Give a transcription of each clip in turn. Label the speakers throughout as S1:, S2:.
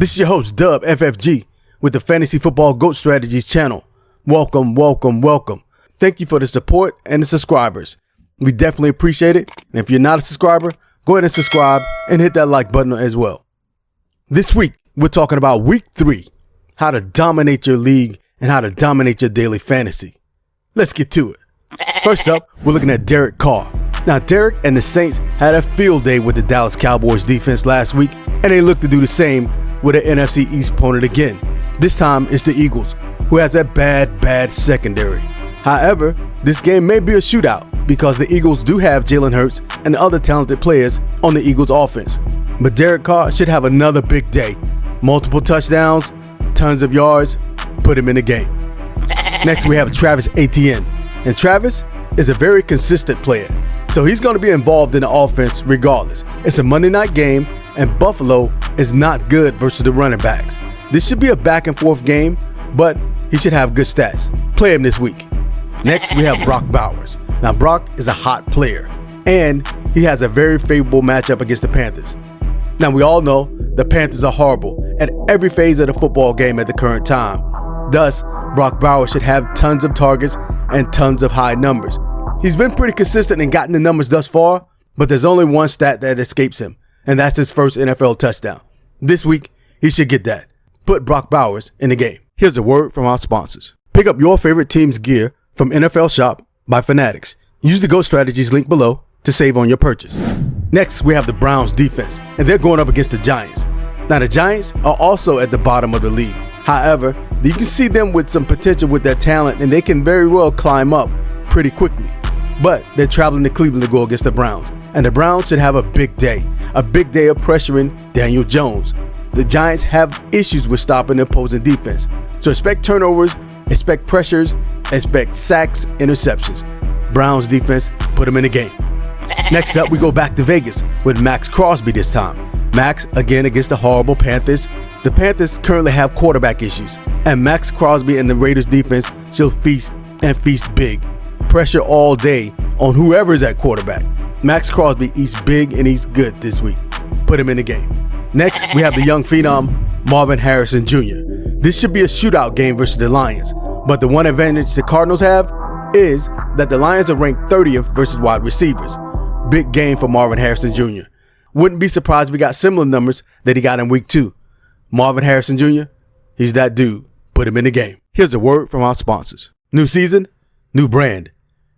S1: This is your host, Dub FFG, with the Fantasy Football GOAT Strategies channel. Welcome. Thank you for the support and the subscribers. We definitely appreciate it. And if you're not a subscriber, go ahead and subscribe and hit that like button as well. This week, we're talking about week 3, how to dominate your league and how to dominate your daily fantasy. Let's get to it. First up, we're looking at Derek Carr. Now, Derek and the Saints had a field day with the Dallas Cowboys defense last week, and they look to do the same with an NFC East opponent again. This time, it's the Eagles, who has a bad secondary. However, this game may be a shootout because the Eagles do have Jalen Hurts and other talented players on the Eagles offense. But Derek Carr should have another big day. Multiple touchdowns, tons of yards, put him in the game. Next, we have Travis Etienne. And Travis is a very consistent player, so he's going to be involved in the offense regardless. It's a Monday night game, and Buffalo is not good versus the running backs. This should be a back and forth game, but he should have good stats. Play him this week. Next, we have Brock Bowers. Now, Brock is a hot player, and he has a very favorable matchup against the Panthers. Now, we all know the Panthers are horrible at every phase of the football game at the current time. Thus, Brock Bowers should have tons of targets and tons of high numbers. He's been pretty consistent and gotten the numbers thus far, but there's only one stat that escapes him, and that's his first NFL touchdown. This week, he should get that. Put Brock Bowers in the game. Here's a word from our sponsors. Pick up your favorite team's gear from NFL Shop by Fanatics. Use the GOAT Strategies link below to save on your purchase. Next, we have the Browns defense, and they're going up against the Giants. Now, the Giants are also at the bottom of the league. However, you can see them with some potential with their talent, and they can very well climb up pretty quickly. But they're traveling to Cleveland to go against the Browns, and the Browns should have a big day of pressuring Daniel Jones. The Giants have issues with stopping the opposing defense, so expect turnovers, expect pressures, expect sacks, interceptions. Browns defense, put them in the game. Next up, we go back to Vegas with Max Crosby this time. Max, again, against the horrible Panthers. The Panthers currently have quarterback issues, and Max Crosby and the Raiders defense shall feast and feast big. Pressure all day on whoever is at quarterback. Max Crosby eats big and eats good this week. Put him in the game. Next, we have the young phenom, Marvin Harrison Jr. This should be a shootout game versus the Lions, but the one advantage the Cardinals have is that the Lions are ranked 30th versus wide receivers. Big game for Marvin Harrison Jr. Wouldn't be surprised if we got similar numbers that he got in week 2. Marvin Harrison Jr., he's that dude. Put him in the game. Here's a word from our sponsors. New season, new brand.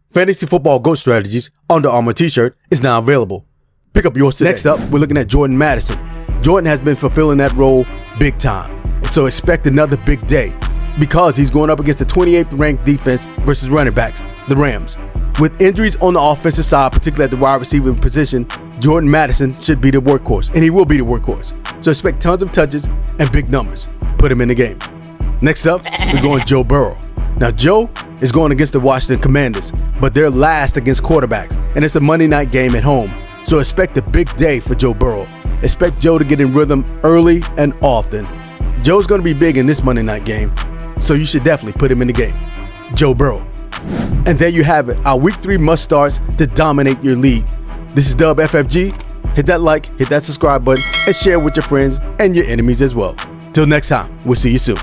S1: Fantasy Football GOAT Strategies Under Armour t-shirt is now available. Pick up yours today. Next up, we're looking at Jordan Madison. Jordan has been fulfilling that role big time, so expect another big day because he's going up against the 28th ranked defense versus running backs, the Rams. With injuries on the offensive side, particularly at the wide receiver position, Jordan Madison should be the workhorse, and he will be the workhorse. So expect tons of touches and big numbers. Put him in the game. Next up, we're going Joe Burrow. Now, Joe is going against the Washington Commanders, but they're last against quarterbacks, and it's a Monday night game at home. So expect a big day for Joe Burrow. Expect Joe to get in rhythm early and often. Joe's going to be big in this Monday night game, so you should definitely put him in the game. Joe Burrow. And there you have it, our week 3 must-starts to dominate your league. This is Dub FFG. Hit that like, hit that subscribe button, and share with your friends and your enemies as well. Till next time, we'll see you soon.